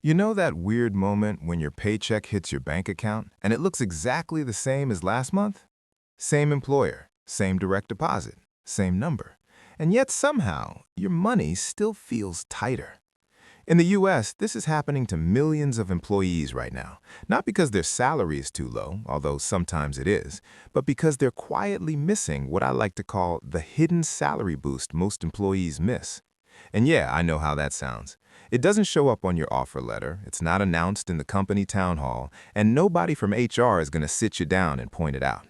You know that weird moment when your paycheck hits your bank account and it looks exactly the same as last month? Same employer, same direct deposit, same number. And yet somehow, your money still feels tighter. In the US, this is happening to millions of employees right now, not because their salary is too low, although sometimes it is, but because they're quietly missing what I like to call the hidden salary boost most employees miss. And yeah, I know how that sounds. It doesn't show up on your offer letter, it's not announced in the company town hall, and nobody from HR is going to sit you down and point it out.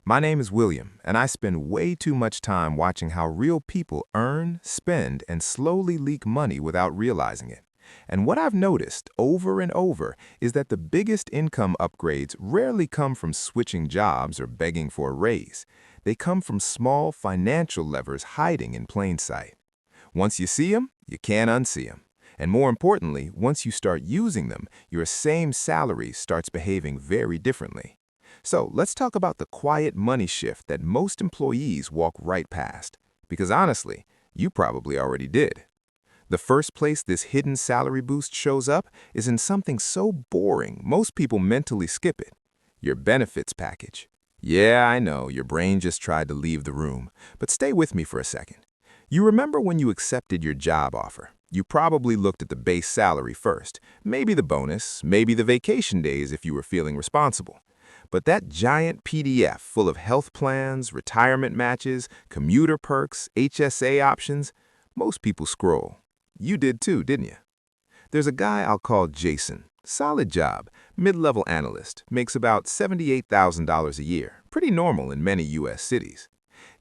My name is William, and I spend way too much time watching how real people earn, spend, and slowly leak money without realizing it. And what I've noticed over and over is that the biggest income upgrades rarely come from switching jobs or begging for a raise. They come from small financial levers hiding in plain sight. Once you see them, you can't unsee them. And more importantly, once you start using them, your same salary starts behaving very differently. So let's talk about the quiet money shift that most employees walk right past. Because honestly, you probably already did. The first place this hidden salary boost shows up is in something so boring most people mentally skip it: your benefits package. Yeah, I know, your brain just tried to leave the room, but stay with me for a second. You remember when you accepted your job offer? You probably looked at the base salary first, maybe the bonus, maybe the vacation days if you were feeling responsible. But that giant PDF full of health plans, retirement matches, commuter perks, HSA options, most people scroll. You did too, didn't you? There's a guy I'll call Jason. Solid job, mid-level analyst, makes about $78,000 a year, pretty normal in many US cities.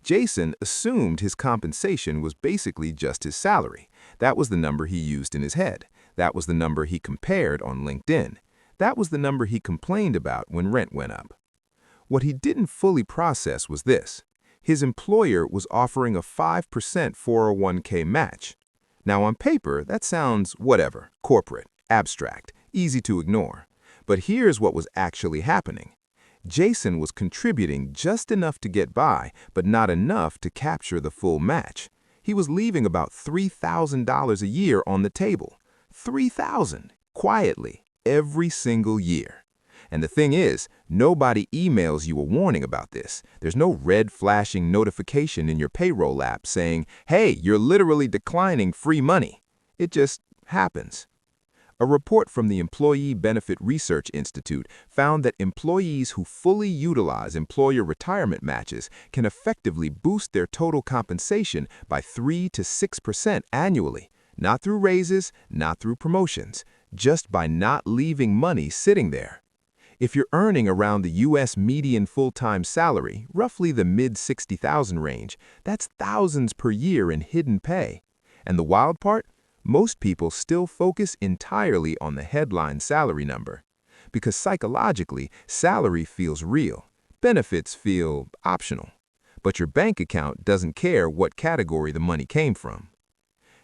Jason assumed his compensation was basically just his salary. That was the number he used in his head. That was the number he compared on LinkedIn. That was the number he complained about when rent went up. What he didn't fully process was this: his employer was offering a 5% 401k match. Now on paper, that sounds whatever, corporate, abstract, easy to ignore. But here's what was actually happening. Jason was contributing just enough to get by, but not enough to capture the full match. He was leaving about $3,000 a year on the table. $3,000, quietly, every single year. And the thing is, nobody emails you a warning about this. There's no red flashing notification in your payroll app saying, "Hey, you're literally declining free money." It just happens. A report from the Employee Benefit Research Institute found that employees who fully utilize employer retirement matches can effectively boost their total compensation by 3 to 6% annually, not through raises, not through promotions, just by not leaving money sitting there. If you're earning around the US median full-time salary, roughly the mid-60,000 range, that's thousands per year in hidden pay. And the wild part? Most people still focus entirely on the headline salary number. Because psychologically, salary feels real. Benefits feel optional. But your bank account doesn't care what category the money came from.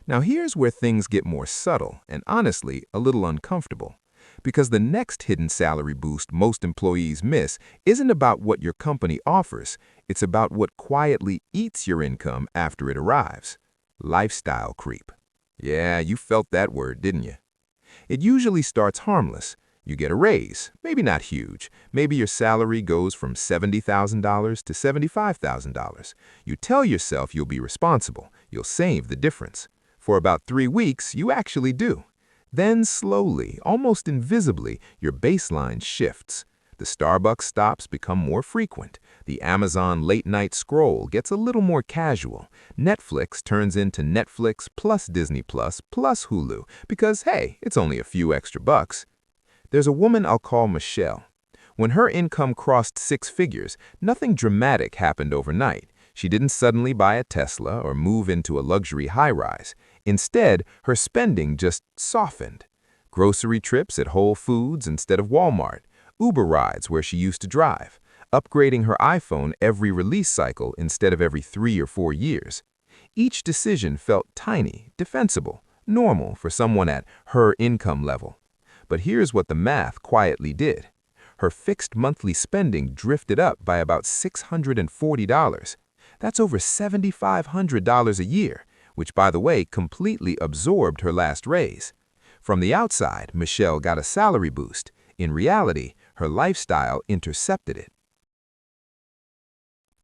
Now here's where things get more subtle and honestly a little uncomfortable. Because the next hidden salary boost most employees miss isn't about what your company offers, it's about what quietly eats your income after it arrives. Lifestyle creep. Yeah, you felt that word, didn't you? It usually starts harmless. You get a raise, maybe not huge. Maybe your salary goes from $70,000 to $75,000. You tell yourself you'll be responsible, you'll save the difference. For about 3 weeks, you actually do. Then slowly, almost invisibly, your baseline shifts. The Starbucks stops become more frequent. The Amazon late-night scroll gets a little more casual. Netflix turns into Netflix plus Disney Plus plus Hulu because, hey, it's only a few extra bucks. There's a woman I'll call Michelle. When her income crossed 6 figures, nothing dramatic happened overnight. She didn't suddenly buy a Tesla or move into a luxury high-rise. Instead, her spending just softened. Grocery trips at Whole Foods instead of Walmart. Uber rides where she used to drive. Upgrading her iPhone every release cycle instead of every 3 or 4 years. Each decision felt tiny, defensible, normal for someone at her income level. But here's what the math quietly did. Her fixed monthly spending drifted up by about $640. That's over $7,500 a year, which, by the way, completely absorbed her last raise. From the outside, Michelle got a salary boost. In reality, her lifestyle intercepted it.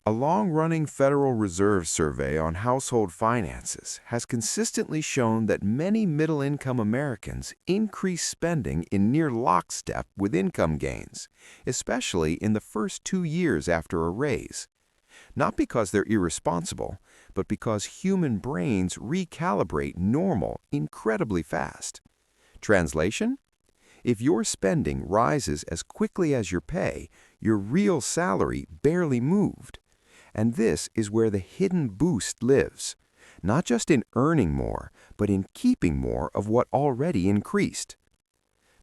A long-running Federal Reserve survey on household finances has consistently shown that many middle-income Americans increase spending in near lockstep with income gains, especially in the first 2 years after a raise. Not because they're irresponsible, but because human brains recalibrate normal incredibly fast. Translation? If your spending rises as quickly as your pay, your real salary barely moved. And this is where the hidden boost lives, not just in earning more, but in keeping more of what already increased.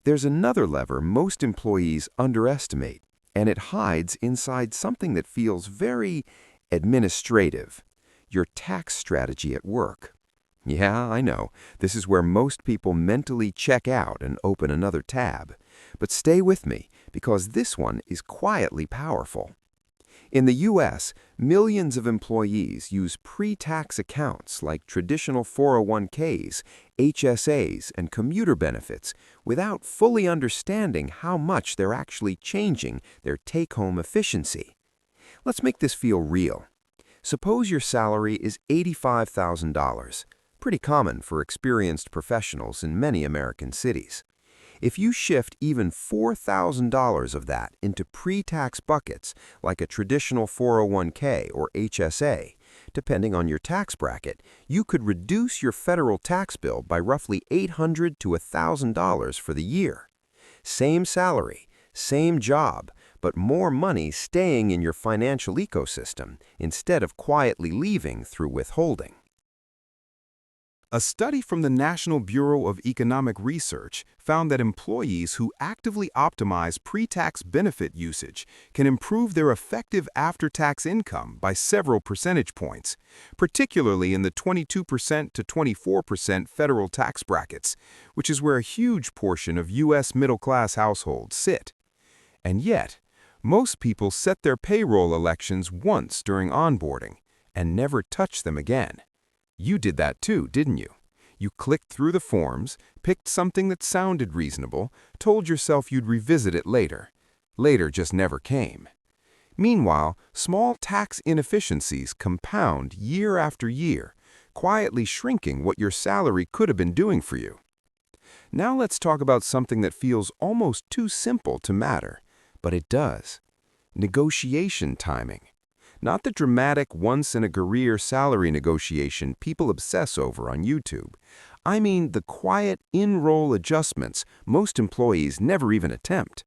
There's another lever most employees underestimate, and it hides inside something that feels very administrative: your tax strategy at work. Yeah, I know, this is where most people mentally check out and open another tab. But stay with me, because this one is quietly powerful. In the U.S., millions of employees use pre-tax accounts like traditional 401ks, HSAs, and commuter benefits without fully understanding how much they're actually changing their take-home efficiency. Let's make this feel real. Suppose your salary is $85,000, pretty common for experienced professionals in many American cities. If you shift even $4,000 of that into pre-tax buckets like a traditional 401k or HSA, depending on your tax bracket, you could reduce your federal tax bill by roughly $800 to $1,000 for the year. Same salary, same job, but more money staying in your financial ecosystem instead of quietly leaving through withholding. A study from the National Bureau of Economic Research found that employees who actively optimize pre-tax benefit usage can improve their effective after-tax income by several percentage points, particularly in the 22% to 24% federal tax brackets, which is where a huge portion of U.S. middle-class households sit. And yet, most people set their payroll elections once during onboarding and never touch them again. You did that too, didn't you? You clicked through the forms, picked something that sounded reasonable, told yourself you'd revisit it later. Later just never came. Meanwhile, small tax inefficiencies compound year after year, quietly shrinking what your salary could have been doing for you. Now let's talk about something that feels almost too simple to matter, but it does. Negotiation timing. Not the dramatic once-in-a-career salary negotiation people obsess over on YouTube. I mean the quiet in-roll adjustments most employees never even attempt.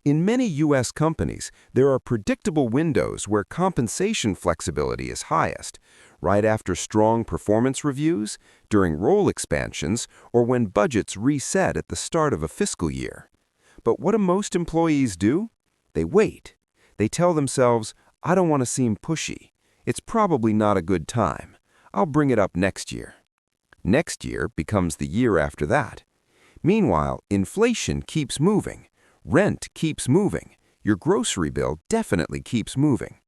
In many U.S. companies, there are predictable windows where compensation flexibility is highest, right after strong performance reviews, during role expansions, or when budgets reset at the start of a fiscal year. But what do most employees do? They wait. They tell themselves, I don't want to seem pushy. It's probably not a good time. I'll bring it up next year. Next year becomes the year after that. Meanwhile, inflation keeps moving. Rent keeps moving. Your grocery bill definitely keeps moving.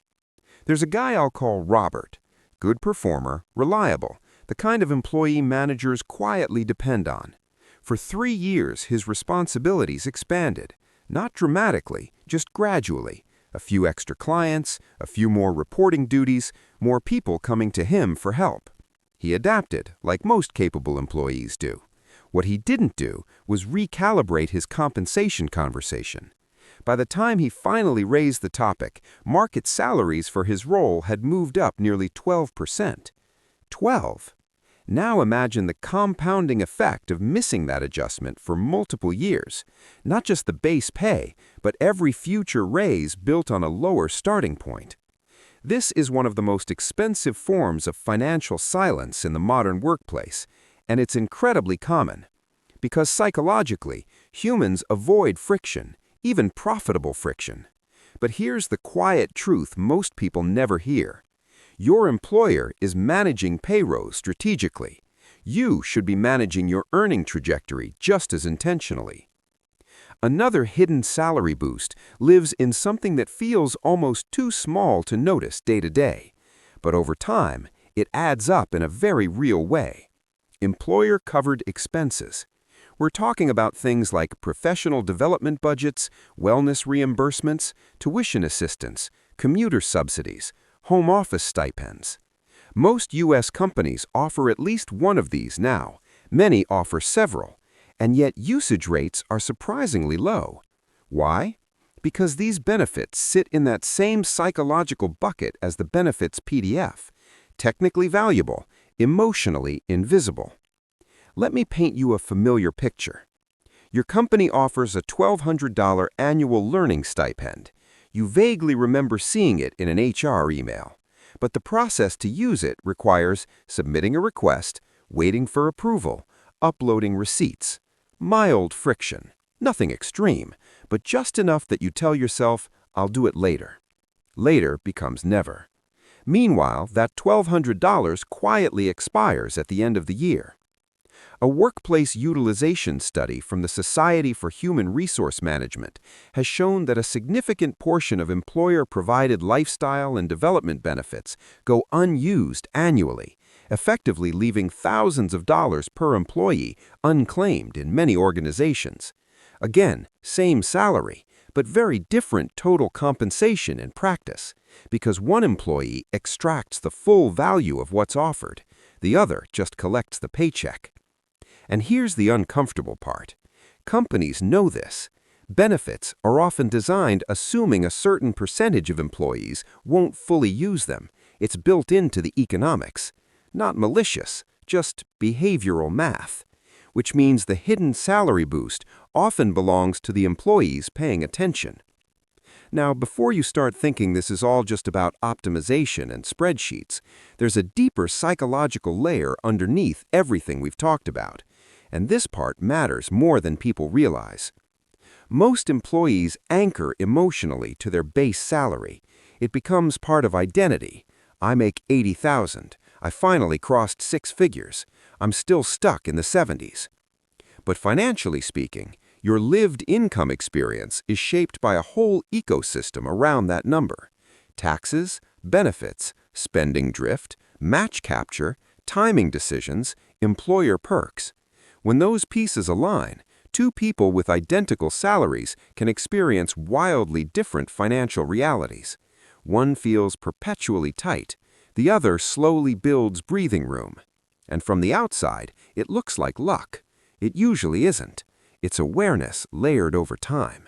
There's a guy I'll call Robert. Good performer, reliable, the kind of employee managers quietly depend on. For 3 years, his responsibilities expanded. Not dramatically, just gradually. A few extra clients, a few more reporting duties, more people coming to him for help. He adapted, like most capable employees do. What he didn't do was recalibrate his compensation conversation. By the time he finally raised the topic, market salaries for his role had moved up nearly 12%. 12! Now imagine the compounding effect of missing that adjustment for multiple years. Not just the base pay, but every future raise built on a lower starting point. This is one of the most expensive forms of financial silence in the modern workplace, and it's incredibly common. Because psychologically, humans avoid friction, even profitable friction. But here's the quiet truth most people never hear. Your employer is managing payroll strategically. You should be managing your earning trajectory just as intentionally. Another hidden salary boost lives in something that feels almost too small to notice day to day. But over time, it adds up in a very real way. Employer-covered expenses. We're talking about things like professional development budgets, wellness reimbursements, tuition assistance, commuter subsidies, home office stipends. Most U.S. companies offer at least one of these now. Many offer several, and yet usage rates are surprisingly low. Why? Because these benefits sit in that same psychological bucket as the benefits PDF, technically valuable, emotionally invisible. Let me paint you a familiar picture. Your company offers a $1,200 annual learning stipend. You vaguely remember seeing it in an HR email. But the process to use it requires submitting a request, waiting for approval, uploading receipts. Mild friction. Nothing extreme, but just enough that you tell yourself, I'll do it later. Later becomes never. Meanwhile, that $1,200 quietly expires at the end of the year. A workplace utilization study from the Society for Human Resource Management has shown that a significant portion of employer-provided lifestyle and development benefits go unused annually, effectively leaving thousands of dollars per employee unclaimed in many organizations. Again, same salary, but very different total compensation in practice, because one employee extracts the full value of what's offered, the other just collects the paycheck. And here's the uncomfortable part. Companies know this. Benefits are often designed assuming a certain percentage of employees won't fully use them. It's built into the economics. Not malicious, just behavioral math. Which means the hidden salary boost often belongs to the employees paying attention. Now, before you start thinking this is all just about optimization and spreadsheets, there's a deeper psychological layer underneath everything we've talked about. And this part matters more than people realize. Most employees anchor emotionally to their base salary. It becomes part of identity. I make $80,000. I finally crossed 6 figures. I'm still stuck in the 70s. But financially speaking, your lived income experience is shaped by a whole ecosystem around that number. Taxes, benefits, spending drift, match capture, timing decisions, employer perks. When those pieces align, two people with identical salaries can experience wildly different financial realities. One feels perpetually tight, the other slowly builds breathing room. And from the outside, it looks like luck. It usually isn't. It's awareness layered over time.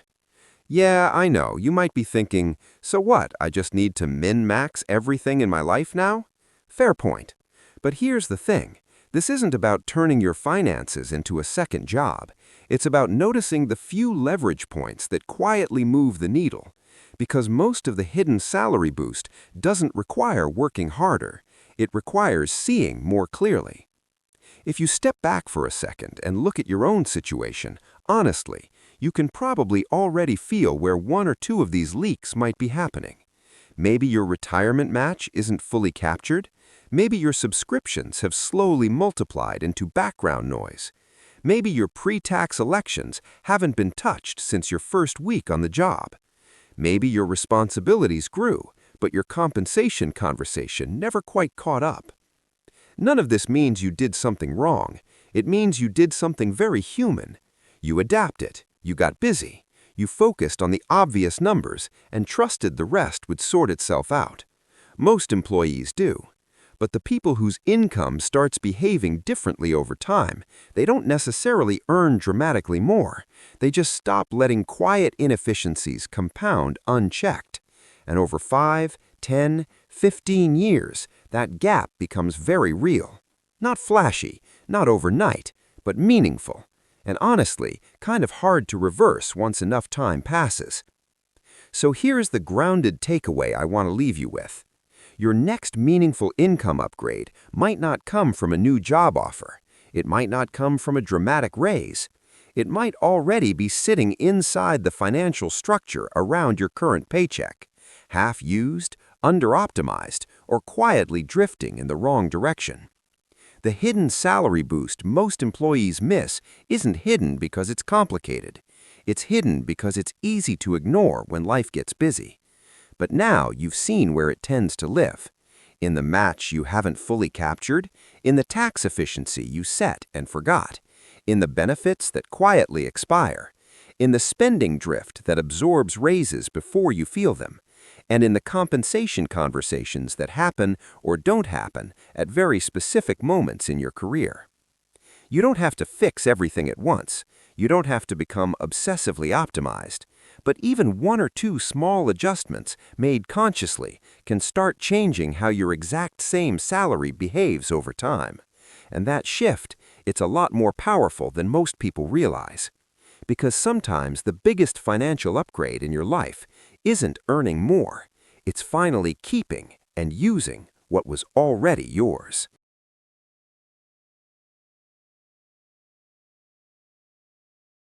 Yeah, I know, you might be thinking, so what, I just need to min-max everything in my life now? Fair point. But here's the thing. This isn't about turning your finances into a second job. It's about noticing the few leverage points that quietly move the needle. Because most of the hidden salary boost doesn't require working harder. It requires seeing more clearly. If you step back for a second and look at your own situation, honestly, you can probably already feel where one or two of these leaks might be happening. Maybe your retirement match isn't fully captured. Maybe your subscriptions have slowly multiplied into background noise. Maybe your pre-tax elections haven't been touched since your first week on the job. Maybe your responsibilities grew, but your compensation conversation never quite caught up. None of this means you did something wrong. It means you did something very human. You adapted, you got busy, you focused on the obvious numbers and trusted the rest would sort itself out. Most employees do. But the people whose income starts behaving differently over time, they don't necessarily earn dramatically more. They just stop letting quiet inefficiencies compound unchecked. And over 5, 10, 15 years, that gap becomes very real. Not flashy, not overnight, but meaningful. And honestly, kind of hard to reverse once enough time passes. So here's the grounded takeaway I want to leave you with. Your next meaningful income upgrade might not come from a new job offer. It might not come from a dramatic raise. It might already be sitting inside the financial structure around your current paycheck, half used, under-optimized, or quietly drifting in the wrong direction. The hidden salary boost most employees miss isn't hidden because it's complicated. It's hidden because it's easy to ignore when life gets busy. But now you've seen where it tends to live. In the match you haven't fully captured, in the tax efficiency you set and forgot, in the benefits that quietly expire, in the spending drift that absorbs raises before you feel them, and in the compensation conversations that happen or don't happen at very specific moments in your career. You don't have to fix everything at once. You don't have to become obsessively optimized. But even one or two small adjustments made consciously can start changing how your exact same salary behaves over time. And that shift, it's a lot more powerful than most people realize. Because sometimes the biggest financial upgrade in your life isn't earning more. It's finally keeping and using what was already yours.